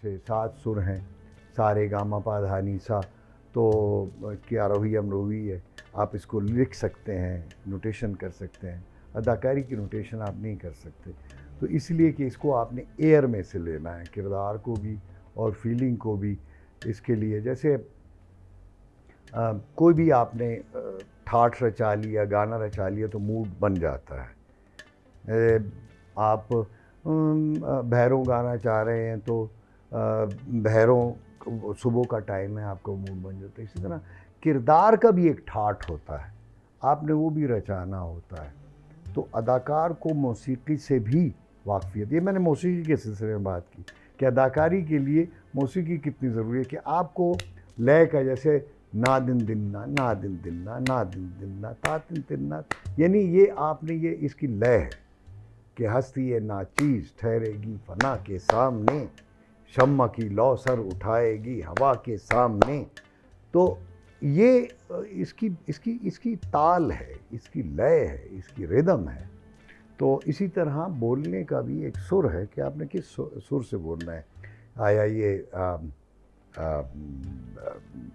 जैसे 7 सुर हैं, सा रे गा मा पा धा नी सा, तो इसकी आरोही अवरोही है, आप इसको लिख सकते हैं, नोटेशन कर सकते हैं। अदाकारी की नोटेशन आप नहीं कर सकते, तो इसलिए कि इसको आपने एयर में से लेना है, किरदार को भी और फीलिंग को भी। इसके लिए जैसे कोई भी आपने ठाठ रचा लिया, गाना रचा लिया, तो मूड बन जाता है। आप भैरों गाना चाह रहे हैं तो भैरों सुबह का टाइम है, आपका मूड बन जाता है। इसी तरह किरदार का भी एक ठाठ होता है, आपने वो भी रचाना होता है। तो अदाकार को मौसीकी से भी वाकफियत, ये मैंने मौसीकी के सिलसिले में बात की कि अदाकारी के लिए मौसीकी कितनी ज़रूरी है, कि आपको लय का, जैसे ना दिन दिन ना, ना दिन दिन ना, ना दिन दिन ना, ता दिन दिन ना, यानी ये आपने, ये इसकी लय है कि हस्ती ये नाचीज़ ठहरेगी फना के सामने, शम्मा की लौ सर उठाएगी हवा के सामने। तो ये इसकी इसकी इसकी ताल है, इसकी लय है, इसकी रिदम है। तो इसी तरह बोलने का भी एक सुर है कि आपने किस सुर से बोलना है। आया ये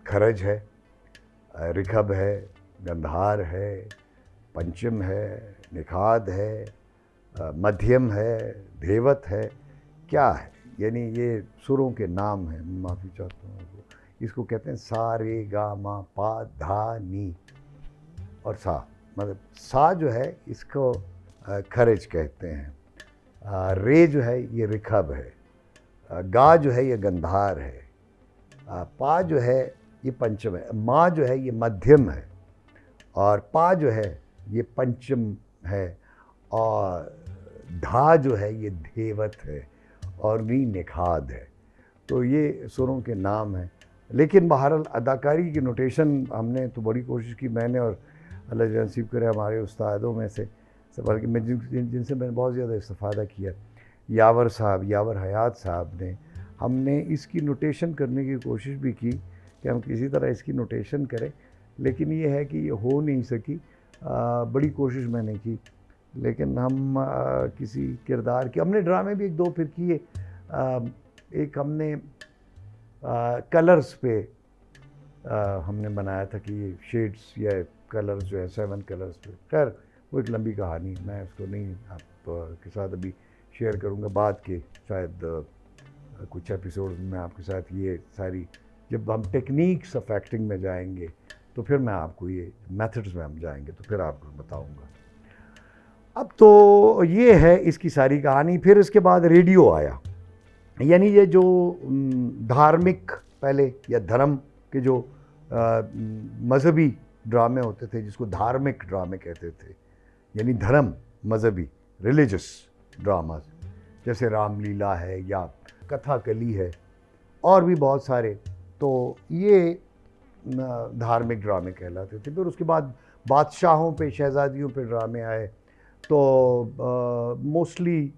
खरज है, रिखब है, गंधार है, पंचम है, निखाद है, मध्यम है, धेवत है, क्या है, यानी ये सुरों के नाम हैं। माफ़ी चाहता हूँ, इसको कहते हैं सा रे गा मा पा धा नी और सा, मतलब सा जो है इसको खरज कहते हैं, रे जो है ये रिखब है, गा जो है ये गंधार है, पा जो है ये पंचम है, माँ जो है ये मध्यम है, और पा जो है ये पंचम है, और धा जो है ये धेवत है, और नी निखाद है। तो ये सुरों के नाम हैं। लेकिन बहरहाल अदाकारी की नोटेशन हमने तो बड़ी कोशिश की, मैंने और अल्लाह नसीब करे हमारे उस्तादों में से, बल्कि मैं जिनसे मैंने बहुत ज़्यादा इस्तिफ़ादा किया, यावर साहब, यावर हयात साहब ने, हमने इसकी नोटेशन करने की कोशिश भी की कि हम किसी तरह इसकी नोटेशन करें, लेकिन ये है कि ये हो नहीं सकी। बड़ी कोशिश मैंने की, लेकिन हम किसी किरदार की, हमने ड्रामे भी एक दो फिर किए। एक हमने कलर्स पे हमने बनाया था कि शेड्स या कलर्स जो है 7 कलर्स पे, खैर वो एक लंबी कहानी, मैं उसको नहीं आपके साथ अभी शेयर करूँगा, बाद के शायद कुछ एपिसोड में आपके साथ ये सारी, जब हम टेक्निक्स ऑफ एक्टिंग में जाएंगे तो फिर मैं आपको ये मेथड्स में हम जाएंगे तो फिर आपको बताऊँगा। अब तो ये है इसकी सारी कहानी। फिर इसके बाद रेडियो आया, यानी ये जो धार्मिक पहले या धर्म के जो मज़हबी ड्रामे होते थे, जिसको धार्मिक ड्रामे कहते थे, यानी धर्म, मज़हबी, रिलीजियस ड्रामा, जैसे रामलीला है या कथाकली है और भी बहुत सारे, तो ये धार्मिक ड्रामे कहलाते थे। फिर उसके बाद बादशाहों पे, शहज़ादियों पे ड्रामे आए, तो मोस्टली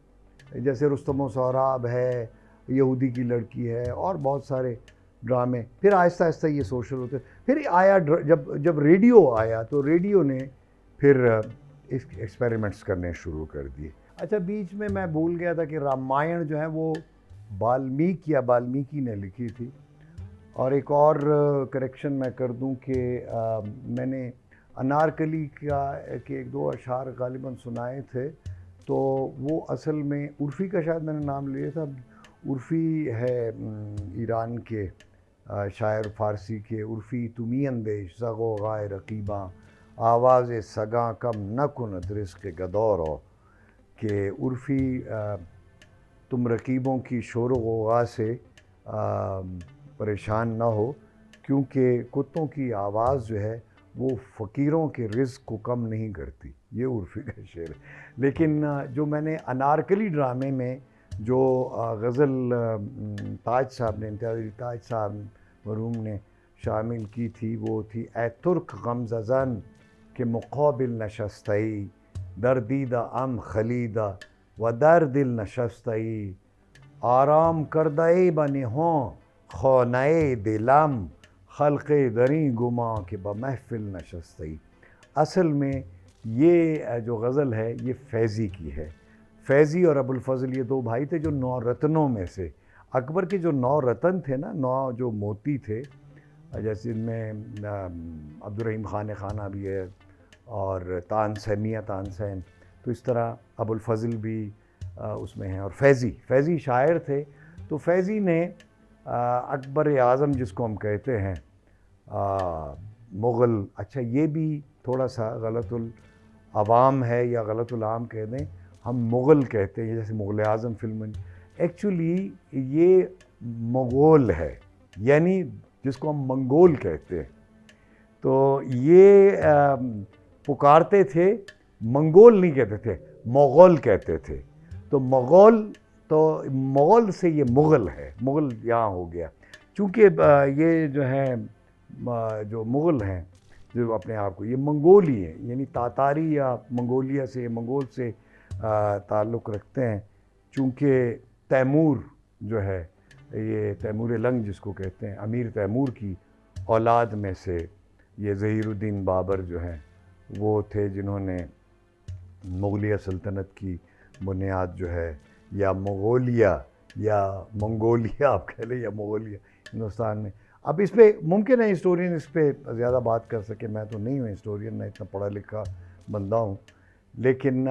जैसे रुस्तम और सोहराब है, यहूदी की लड़की है, और बहुत सारे ड्रामे। फिर आहिस्ता आहिस्ता ये सोशल होते, फिर आया जब रेडियो आया तो रेडियो ने फिर इस एक्सपेरिमेंट्स करने शुरू कर दिए। अच्छा, बीच में मैं भूल गया था कि रामायण जो है वो वाल्मीकि ने लिखी थी। और एक और करेक्शन मैं कर दूं कि मैंने अनारकली के एक दो अशार गालिबन सुनाए थे, तो वो असल में उर्फ़ी का शायद मैंने नाम लिया था। उर्फ़ी है ईरान के शायर, फ़ारसी के। उर्फ़ी तुमी अंदेश ज़गो गाए रकीबा, आवाज़ सगा कम न कुन दरिस के गदौर हो, कि उर्फ़ी तुम रकीबों की शोर ग़ौग़ा से परेशान ना हो, क्योंकि कुत्तों की आवाज़ जो है वो फ़कीरों के रिज़्क़ को कम नहीं करती। ये उर्फ़ी का शेर है। लेकिन जो मैंने अनारकली ड्रामे में जो गज़ल ताज साहब ने, इम्तियाज़ ताज साहब मरहूम ने शामिल की थी, वो थी ए तुर्क गमज़न के मुक़ाबिल नशस्तई, दर्दीदा अम खलीदा व दर दिल नशस्तई, आराम करदे बने हों खौनए दिलम, खल्क़े दरी गुमा के बमहफ़िल नशस्तई। असल में ये जो गज़ल है ये फैज़ी की है। फैज़ी और अबुल फ़ज़ल ये दो भाई थे जो 9 रत्नों में से अकबर के जो 9 रतन थे ना, 9 जो मोती थे, जैसे इनमें अब्दुर्रहीम खान खाना भी है और तानसेन, मियां तानसेन, तो इस तरह अबुल फज़ल भी उसमें हैं, और फ़ैज़ी शायर थे। तो फ़ैज़ी ने अकबर आज़म जिसको हम कहते हैं, मुग़ल, अच्छा ये भी थोड़ा सा गलतुल अवाम है या गलतुल आम कह दें, हम मुग़ल कहते हैं, जैसे मुग़ल आज़म फिल्म, एक्चुअली ये मंगोल है, यानी जिसको हम मंगोल कहते हैं। तो ये पुकारते थे, मंगोल नहीं कहते थे, मुग़ल कहते थे। तो मुग़ल से ये मुग़ल है, मुग़ल यहाँ हो गया। चूँकि ये जो हैं जो मुग़ल हैं, जो अपने आप को ये मंगोली हैं, यानी तातारी या मंगोलिया से, मंगोल से ताल्लुक़ रखते हैं। चूँकि तैमूर जो है, ये तैमूर लंग जिसको कहते हैं, अमीर तैमूर की औलाद में से ये ज़हीरुद्दीन बाबर जो हैं वो थे जिन्होंने मुग़लिया सल्तनत की बुनियाद जो है, या मंगोलिया या मंगोलिया आप कह लें, या मंगोलिया हिंदुस्तान में। अब इस पर मुमकिन है हिस्टोरियन इस पर ज़्यादा बात कर सके, मैं तो नहीं हूँ हिस्टोरियन, मैं इतना पढ़ा लिखा बंदा हूँ। लेकिन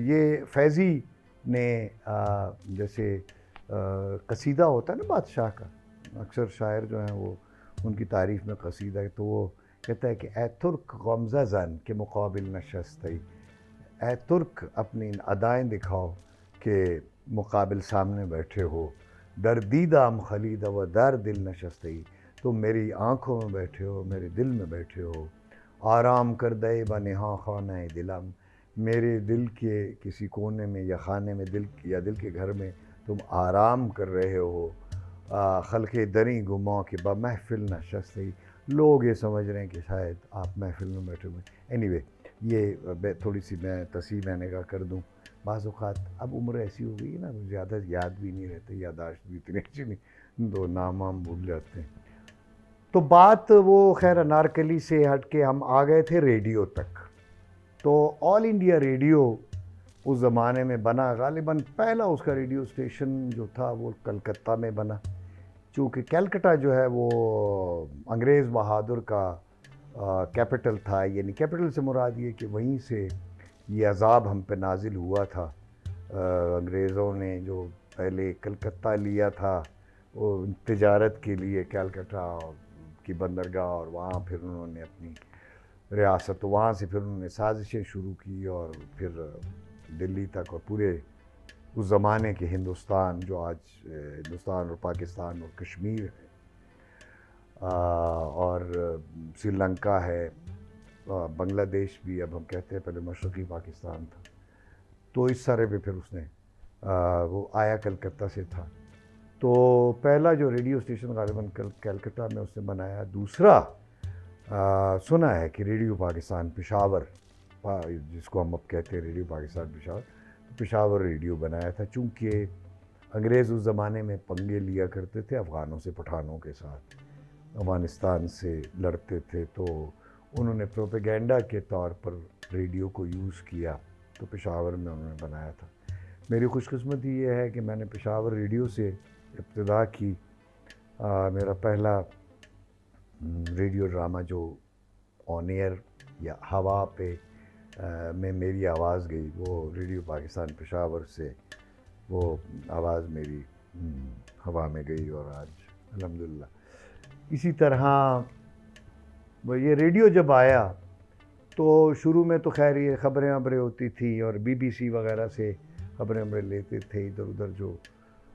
ये फ़ैज़ी ने जैसे कसीदा होता है ना बादशाह का, अक्सर शायर जो हैं वो उनकी तारीफ़ में कसीदा है, तो वो कहता है कि ए तुर्क गमज़ा ज़न के मुकाबिल नशस्तई, ए तुर्क अपनी अदाएँ दिखाओ के मुकाबिल सामने बैठे हो, दर्दीदाम खलीदा व दर दिल नशस्तई, तुम मेरी आँखों में बैठे हो, मेरे दिल में बैठे हो, आराम कर दे बनिहा खाना दिलम, मेरे दिल के किसी कोने में या खाने में, दिल के घर में तुम आराम कर रहे हो। खलके दरी गुमा के ब महफिल नशस्तई, लोग ये समझ रहे हैं कि शायद आप महफिल में बैठे हुए। एनीवे, ये थोड़ी सी मैं तस्वीर मैंने कहा कर दूँ। बाज़ औक़ात अब उम्र ऐसी हो गई है ना, ज़्यादा याद भी नहीं रहते, यादाश्त भी इतनी अच्छी नहीं, तो नाम वाम भूल जाते हैं। तो बात वो खैर अनारकली से हट के हम आ गए थे रेडियो तक। तो ऑल इंडिया रेडियो उस ज़माने में बना, गालिबन पहला उसका रेडियो स्टेशन जो था वो कलकत्ता में बना। चूँकि कलकत्ता जो है वो अंग्रेज़ बहादुर का कैपिटल था, यानी कैपिटल से मुराद ये कि वहीं से ये अज़ाब हम पे नाजिल हुआ था। अंग्रेज़ों ने जो पहले कलकत्ता लिया था वो तिजारत के लिए, कलकत्ता की बंदरगाह, और वहाँ फिर उन्होंने अपनी रियासत, तो वहाँ से फिर उन्होंने साजिशें शुरू की और फिर दिल्ली तक, और पूरे उस ज़माने के हिंदुस्तान जो आज हिंदुस्तान और पाकिस्तान और कश्मीर है और श्रीलंका है, बांग्लादेश भी अब हम कहते हैं, पहले मशरक़ी पाकिस्तान था। तो इस सारे पे फिर उसने वो आया कलकत्ता से था। तो पहला जो रेडियो स्टेशन गालिबन कलकत्ता में उसने बनाया। दूसरा सुना है कि रेडियो पाकिस्तान पेशावर, जिसको हम अब कहते हैं रेडियो पाकिस्तान पेशावर, तो पेशावर रेडियो बनाया था। चूँकि अंग्रेज़ उस ज़माने में पंगे लिया करते थे अफ़गानों से, पठानों के साथ, अफ़गानिस्तान से लड़ते थे, तो उन्होंने प्रोपेगेंडा के तौर पर रेडियो को यूज़ किया, तो पेशावर में उन्होंने बनाया था। मेरी खुशकिस्मती ये है कि मैंने पेशावर रेडियो से इब्तिदा की। मेरा पहला रेडियो ड्रामा जो ऑन एयर या हवा पे में मेरी आवाज़ गई, वो रेडियो पाकिस्तान पेशावर से वो आवाज़ मेरी हवा में गई, और आज अल्हम्दुलिल्लाह। इसी तरह ये रेडियो जब आया तो शुरू में तो खैर ये ख़बरें वबरें होती थी और BBC वगैरह से ख़बरें वबरें लेते थे, इधर उधर जो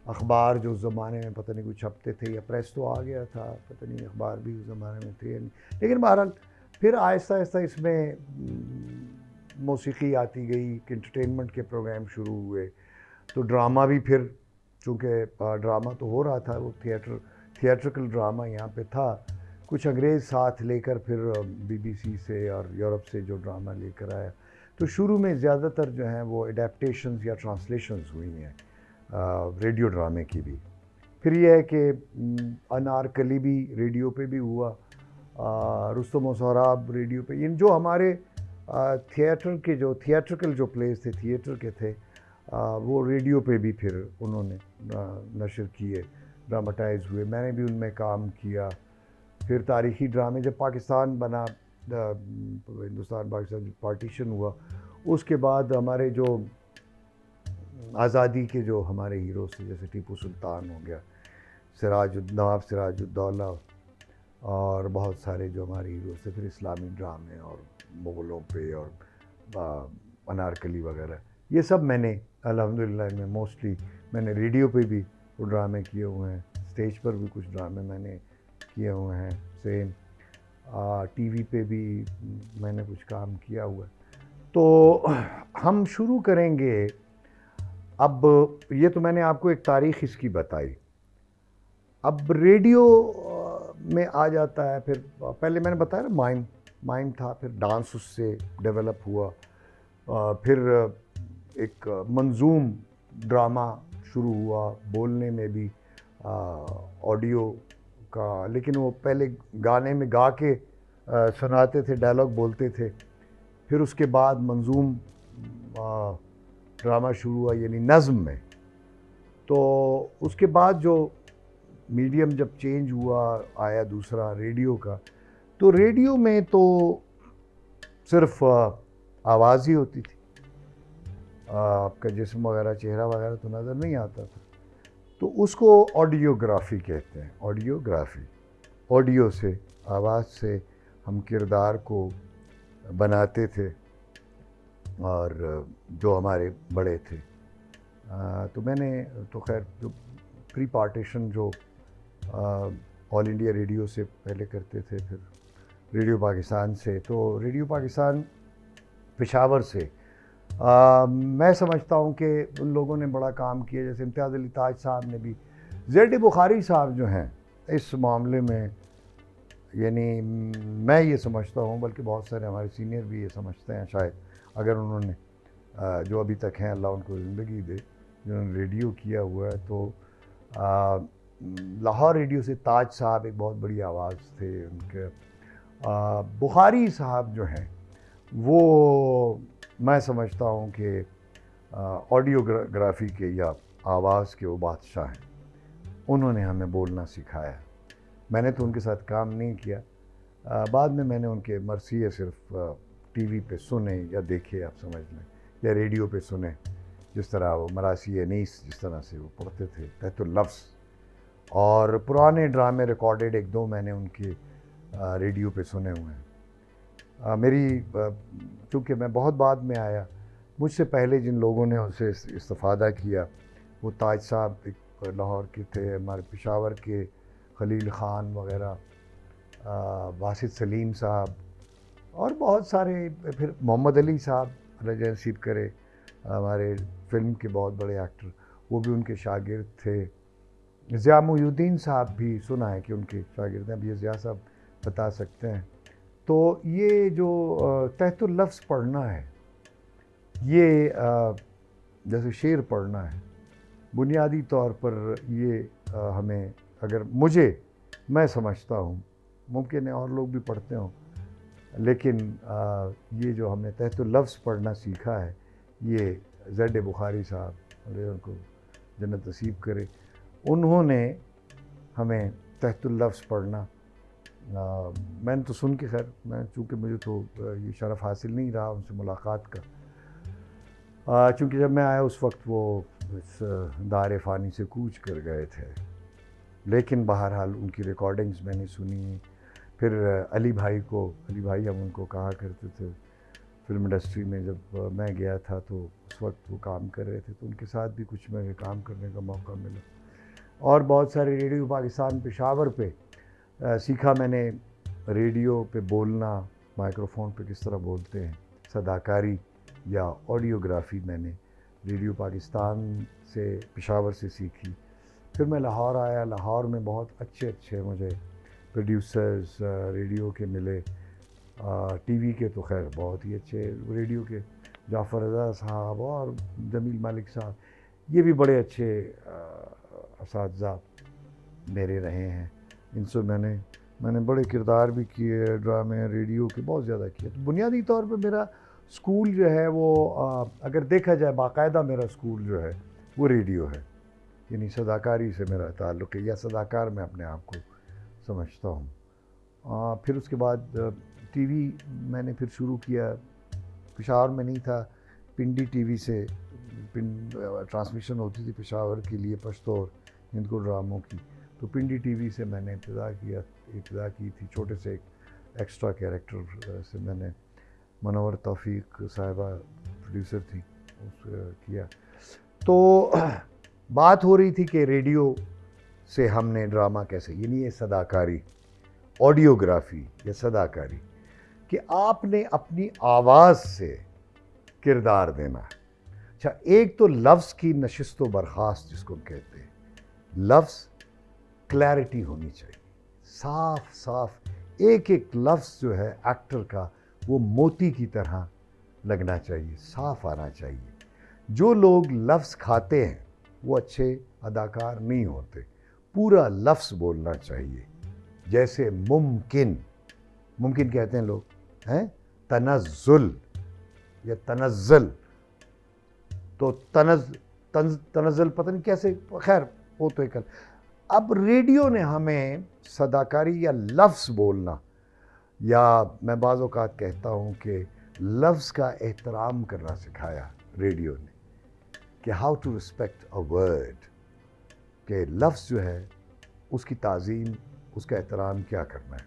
अखबार जो उस ज़माने में पता नहीं कुछ छपते थे, या प्रेस तो आ गया था, पता नहीं अखबार भी उस ज़माने में थे या नहीं। लेकिन बहरहाल फिर आहिस्ता आहिस्ता इसमें मौसीकी आती गई, इंटरटेनमेंट के प्रोग्राम शुरू हुए, तो ड्रामा भी फिर, चूँकि ड्रामा तो हो रहा था, वो थिएट्रिकल ड्रामा यहाँ पे था, कुछ अंग्रेज़ साथ लेकर फिर BBC से और यूरोप से जो ड्रामा लेकर आया। तो शुरू में ज़्यादातर जो हैं वो एडेप्टेशंस या ट्रांसलेशंस हुई हैं रेडियो ड्रामे की भी। फिर यह है कि अनारकली भी रेडियो पे भी हुआ, रुस्तम और सोहराब रेडियो पे। इन जो हमारे थिएटर के जो थिएट्रिकल जो प्लेस थे, थिएटर के थे, वो रेडियो पे भी फिर उन्होंने नशर किए, ड्रामाटाइज हुए, मैंने भी उनमें काम किया। फिर तारीख़ी ड्रामे जब पाकिस्तान बना, हिंदुस्तान पाकिस्तान पार्टीशन हुआ, उसके बाद हमारे जो आज़ादी के जो हमारे हीरोज़ थे, जैसे टीपू सुल्तान हो गया, नवाब सिराजुद्दौला, और बहुत सारे जो हमारे हीरोज़ थे, फिर इस्लामी ड्रामे और मुग़लों पे और अनारकली वगैरह, ये सब मैंने अल्हम्दुलिल्लाह में मोस्टली मैंने रेडियो पे भी वो ड्रामे किए हुए हैं, स्टेज पर भी कुछ ड्रामे मैंने किए हुए हैं, सेम टीवी पे भी मैंने कुछ काम किया हुआ है। तो हम शुरू करेंगे। अब ये तो मैंने आपको एक तारीख़ इसकी बताई। अब रेडियो में आ जाता है, फिर पहले मैंने बताया ना माइम था, फिर डांस उससे डेवलप हुआ, फिर एक मंजूम ड्रामा शुरू हुआ, बोलने में भी ऑडियो का, लेकिन वो पहले गाने में गा के सुनाते थे, डायलॉग बोलते थे। फिर उसके बाद मंजूम ड्रामा शुरू हुआ, यानी नज़्म में। तो उसके बाद जो मीडियम जब चेंज हुआ, आया दूसरा रेडियो का, तो रेडियो में तो सिर्फ आवाज़ ही होती थी, आपका जिस्म वगैरह, चेहरा वगैरह तो नज़र नहीं आता था। तो उसको ऑडियोग्राफी कहते हैं, ऑडियोग्राफी। ऑडियो से, आवाज़ से हम किरदार को बनाते थे, और जो हमारे बड़े थे। तो मैंने तो खैर जो प्री पार्टीशन जो ऑल इंडिया रेडियो से पहले करते थे, फिर रेडियो पाकिस्तान से, तो रेडियो पाकिस्तान पेशावर से मैं समझता हूँ कि उन लोगों ने बड़ा काम किया। जैसे इम्तियाज़ अली ताज साहब ने भी, ज़ेड बुखारी साहब जो हैं इस मामले में, यानी मैं ये समझता हूँ, बल्कि बहुत सारे हमारे सीनियर भी ये समझते हैं, शायद अगर उन्होंने जो अभी तक हैं, अल्लाह उनको ज़िंदगी दे, जिन्होंने रेडियो किया हुआ है, तो लाहौर रेडियो से ताज साहब एक बहुत बड़ी आवाज़ थे उनके। बुखारी साहब जो हैं वो मैं समझता हूँ कि ऑडियोग्राफी के या आवाज़ के वो बादशाह हैं। उन्होंने हमें बोलना सिखाया। मैंने तो उनके साथ काम नहीं किया, बाद में मैंने उनके मरसिए सिर्फ टीवी पे सुने या देखे, आप समझ लें, या रेडियो पे सुने, जिस तरह वो मरासी अनीस जिस तरह से वो पढ़ते थे, तहतुल लफ्ज़, और पुराने ड्रामे रिकॉर्डेड एक दो मैंने उनके रेडियो पे सुने हुए हैं। चूँकि मैं बहुत बाद में आया, मुझसे पहले जिन लोगों ने उनसे इस्तिफ़ादा किया, वो ताज साहब एक लाहौर के थे, हमारे पेशावर के खलील ख़ान वग़ैरह, वासिद सलीम साहब, और बहुत सारे, फिर मोहम्मद अली साहब, अल्लाह नसीब करे, हमारे फ़िल्म के बहुत बड़े एक्टर, वो भी उनके शागिर्द थे। ज़िया मुहिउद्दीन साहब भी सुना है कि उनके शागिर्द हैं, अब ये ज़िया साहब बता सकते हैं। तो ये जो तहतुल लफ्ज़ पढ़ना है, ये जैसे शेर पढ़ना है, बुनियादी तौर पर ये हमें, अगर मैं समझता हूँ, मुमकिन है और लोग भी पढ़ते हों, लेकिन ये जो हमने तहतुल लफ्ज़ पढ़ना सीखा है, ये ज़ेड बुखारी साहब, अल्लाह उनको जन्नत नसीब करे, उन्होंने हमें तहतुल लफ्ज़ पढ़ना, मैंने तो सुन के, खैर मैं चूँकि मुझे तो ये शरफ़ हासिल नहीं रहा उनसे मुलाकात का, चूँकि जब मैं आया उस वक्त वो इस दार फ़ानी से कूच कर गए थे, लेकिन बहरहाल उनकी रिकॉर्डिंग्स मैंने सुनी। फिर अली भाई हम उनको कहा करते थे, फिल्म इंडस्ट्री में जब मैं गया था तो उस वक्त वो काम कर रहे थे, तो उनके साथ भी कुछ मैं काम करने का मौका मिला। और बहुत सारे रेडियो पाकिस्तान पेशावर पे सीखा मैंने, रेडियो पे बोलना, माइक्रोफोन पे किस तरह बोलते हैं, सदाकारी या ऑडियोग्राफी मैंने रेडियो पाकिस्तान से, पेशावर से सीखी। फिर मैं लाहौर आया, लाहौर में बहुत अच्छे मुझे प्रोड्यूसर्स रेडियो के मिले, टीवी के तो खैर बहुत ही अच्छे रेडियो के, जाफ़र रज़ा साहब और जमील मालिक साहब, ये भी बड़े अच्छे असातिज़ा मेरे रहे हैं। इनसे मैंने बड़े किरदार भी किए, ड्रामे रेडियो के बहुत ज़्यादा किए। तो बुनियादी तौर पे मेरा स्कूल जो है वो अगर देखा जाए बाकायदा मेरा स्कूल जो है वो रेडियो है, यानी सदाकारी से मेरा ताल्लुक़ है, या सदाकार मैं अपने आप को समझता हूँ। फिर उसके बाद टीवी मैंने फिर शुरू किया, पेशावर में नहीं था, पिंडी टीवी से ट्रांसमिशन होती थी पेशावर के लिए पश्तो और हिंदको ड्रामों की, तो पिंडी टीवी से मैंने इब्तिदा की थी। छोटे से एक एक्स्ट्रा कैरेक्टर से मैंने, मनोवर तौफीक साहिबा प्रोड्यूसर थी, उस किया। तो बात हो रही थी कि रेडियो से हमने ड्रामा कैसे, यानी ये सदाकारी, ऑडियोग्राफी या सदाकारी, कि आपने अपनी आवाज़ से किरदार देना है। अच्छा, एक तो लफ्ज़ की नशिस्त व बर्खास्त जिसको हम कहते हैं, लफ्ज़ क्लैरिटी होनी चाहिए, साफ साफ एक एक लफ्ज़ जो है एक्टर का वो मोती की तरह लगना चाहिए, साफ आना चाहिए। जो लोग लफ्ज़ खाते हैं वो अच्छे अदाकार नहीं होते। पूरा लफ्ज़ बोलना चाहिए, जैसे मुमकिन, मुमकिन कहते हैं लोग, हैं तनज़्ज़ुल या तनज़्ज़ल, तो तनज़्ज़ल पता नहीं कैसे, खैर वो तो एक। अब रेडियो ने हमें सदाकारी या लफ्ज़ बोलना, या मैं बाज़ औक़ात कहता हूँ कि लफ्ज़ का एहतराम करना सिखाया रेडियो ने, कि how to respect a word, कि लफ्ज़ जो है उसकी ताज़ीम, उसका एहतराम क्या करना है।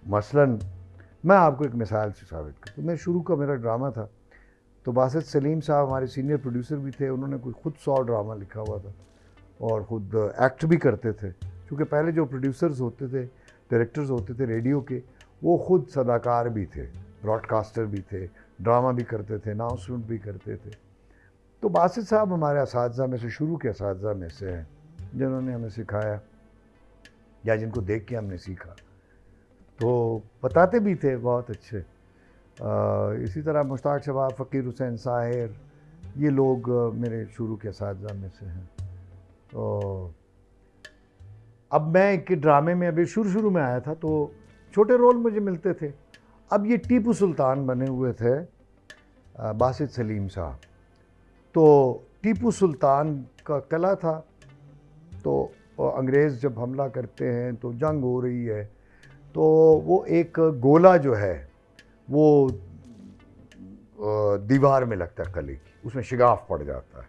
मसलन मैं आपको एक मिसाल से साबित करता हूँ। मैं शुरू का मेरा ड्रामा था, तो बासित सलीम साहब हमारे सीनियर प्रोड्यूसर भी थे, उन्होंने कोई खुद 100 ड्रामा लिखा हुआ था और ख़ुद एक्ट भी करते थे, क्योंकि पहले जो प्रोड्यूसर्स होते थे, डायरेक्टर्स होते थे रेडियो के, वो ख़ुद सदाकार भी थे, ब्रॉडकास्टर भी थे, ड्रामा भी करते थे, अनाउंसमेंट भी करते थे। तो बासित साहब हमारे असातिज़ा में से, शुरू के असातिज़ा में से हैं, जिन्होंने हमें सिखाया या जिनको देख के हमने सीखा, तो बताते भी थे बहुत अच्छे। इसी तरह मुश्ताक शबाब, फ़कीर हुसैन साहिर, ये लोग मेरे शुरू के असातिज़ा में से हैं। तो अब मैं एक ड्रामे में अभी शुरू में आया था, तो छोटे रोल मुझे मिलते थे। अब ये टीपू सुल्तान बने हुए थे बासित सलीम साहब, तो टीपू सुल्तान का किला था, तो अंग्रेज़ जब हमला करते हैं तो जंग हो रही है, तो वो एक गोला जो है वो दीवार में लगता है किले की, उसमें शिगाफ पड़ जाता है।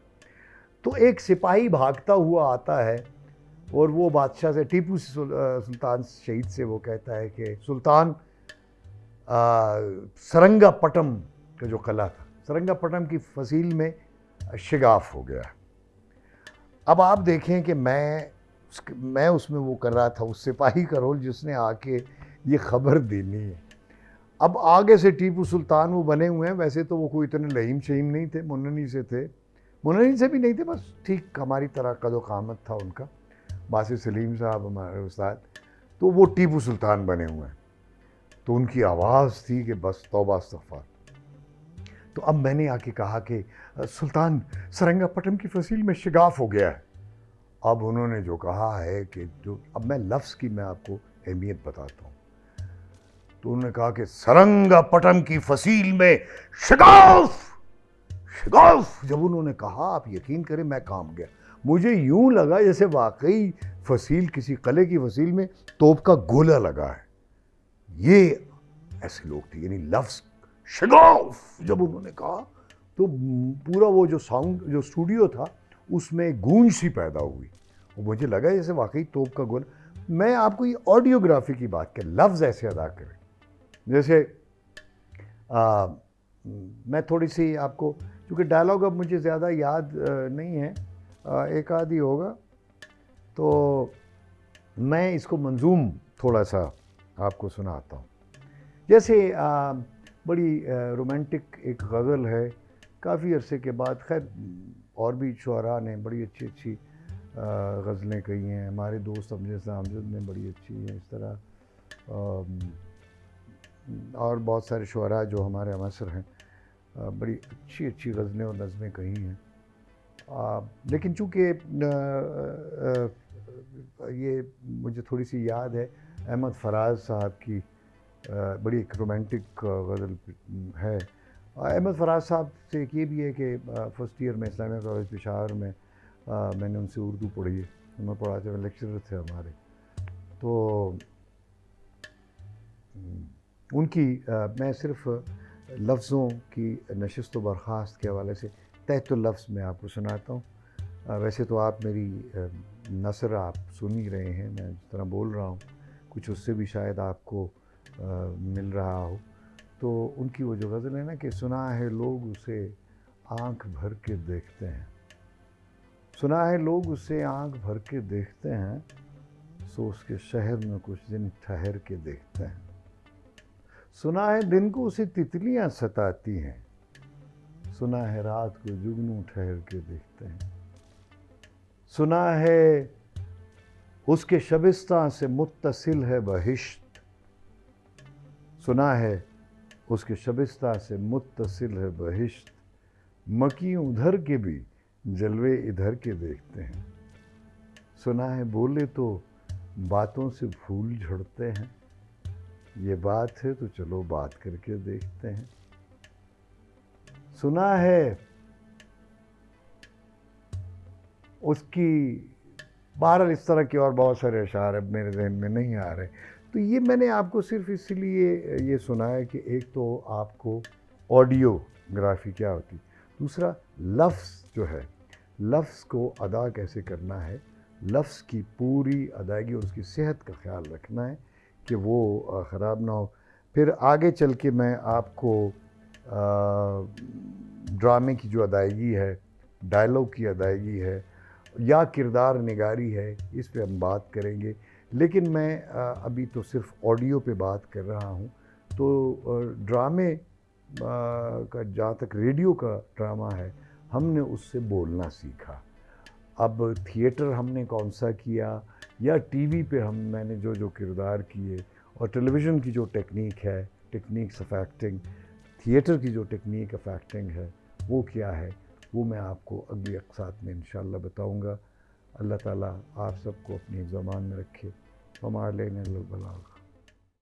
तो एक सिपाही भागता हुआ आता है और वो बादशाह से, टीपू सुल्तान शहीद से वो कहता है कि सुल्तान, सरंगापटम का जो किला था, सरंगापटम की फसील में शिगाफ हो गया। अब आप देखें कि मैं उसमें वो कर रहा था, उस सिपाही का रोल जिसने आके ये खबर देनी है। अब आगे से टीपू सुल्तान वो बने हुए हैं, वैसे तो वो कोई इतने लहीम शहीम नहीं थे, मुन्ननी से थे, मुन्ननी से भी नहीं थे, बस ठीक हमारी तरह कदो कामत था उनका। बासित सलीम साहब हमारे उस्ताद, तो वो टीपू सुल्तान बने हुए हैं, तो उनकी आवाज़ थी कि बस तौबा इस्तग़फ़ार। तो अब मैंने आके कहा कि सुल्तान, सरंगापटम की फसील में शिगाफ हो गया है। अब उन्होंने जो कहा है कि जो, अब मैं लफ्ज़ की मैं आपको अहमियत बताता हूँ, तो उन्होंने कहा कि सरंगापटम की फसील में शिगाफ, शिगाफ। जब उन्होंने कहा, आप यकीन करें मैं काम गया, मुझे यूं लगा जैसे वाकई फसील, किसी किले की फसील में तोप का गोला लगा है। ये ऐसे लोग थे, यानी लफ्ज़ शिगाफ जब उन्होंने कहा तो पूरा वो जो साउंड, जो स्टूडियो था, उसमें गूंज सी पैदा हुई और मुझे लगा जैसे वाकई तोप का गोला। मैं आपको ये ऑडियोग्राफी की बात कर, लफ्ज़ ऐसे अदा करें, जैसे मैं थोड़ी सी आपको, क्योंकि डायलॉग अब मुझे ज़्यादा याद नहीं है, एक आदि होगा, तो मैं इसको मंजूम थोड़ा सा आपको सुनाता हूँ। जैसे बड़ी रोमांटिक एक गज़ल है, काफ़ी अरसे के बाद, खैर और भी शुअरा ने बड़ी अच्छी अच्छी गज़लें कही हैं, हमारे दोस्त अमजद ने बड़ी अच्छी हैं, इस तरह और बहुत सारे शुअरा जो हमारे हमअसर हैं, बड़ी अच्छी अच्छी गज़लें और नज़में कही हैं। लेकिन चूँकि ये मुझे थोड़ी सी याद है, अहमद फराज साहब की बड़ी एक रोमांटिक गज़ल है, अहमद फराज साहब से एक ये भी है कि फर्स्ट ईयर में इस्लामिया कॉलेज पेशावर में मैंने उनसे उर्दू पढ़ी है, उन्होंने पढ़ाते हुए लेक्चरर थे हमारे। तो उनकी मैं सिर्फ लफ्ज़ों की नशिस्त व बर्खास्त के हवाले से तहत लफ्ज़ में आपको सुनाता हूँ। वैसे तो आप मेरी नसर आप सुन ही रहे हैं, मैं जिस तरह बोल रहा हूँ कुछ उससे भी शायद आपको मिल रहा हो। तो उनकी वो जो गज़ल है ना कि सुना है लोग उसे आँख भर के देखते हैं, सुना है लोग उसे आँख भर के देखते हैं, सो उसके शहर में कुछ दिन ठहर के देखते हैं। सुना है दिन को उसे तितलियां सताती हैं, सुना है रात को जुगनू ठहर के देखते हैं। सुना है उसके शबिस्तां से मुत्तसिल है बहिश्त, सुना है उसके शबिस्तां से मुत्तसिल है बहिश्त, मकी उधर के भी जलवे इधर के देखते हैं। सुना है बोले तो बातों से फूल झड़ते हैं, ये बात है तो चलो बात करके देखते हैं। सुना है उसकी, बहरहाल इस तरह के और बहुत सारे अशार अब मेरे जहन में नहीं आ रहे। तो ये मैंने आपको सिर्फ इसलिए ये सुना है कि एक तो आपको ऑडियोग्राफी क्या होती, दूसरा लफ्ज़ जो है, लफ्ज़ को अदा कैसे करना है, लफ्ज़ की पूरी अदायगी और उसकी सेहत का ख्याल रखना है कि वो ख़राब ना हो। फिर आगे चल के मैं आपको ड्रामे की जो अदायगी है, डायलॉग की अदायगी है या किरदार निगारी है, इस पे हम बात करेंगे। लेकिन मैं अभी तो सिर्फ ऑडियो पे बात कर रहा हूँ। तो ड्रामे का जहाँ तक रेडियो का ड्रामा है, हमने उससे बोलना सीखा। अब थिएटर हमने कौन सा किया या टीवी पे मैंने जो जो किरदार किए, और टेलीविज़न की जो टेक्निक है, टेक्निक्स ऑफ एक्टिंग, थिएटर की जो टेक्निक ऑफ एक्टिंग है वो क्या है, वो मैं आपको अगली अक़सात में इंशाअल्लाह बताऊँगा। अल्लाह ताला आप सबको अपनी ज़बान में रखे। वमा अलैना इल्लल बलाग।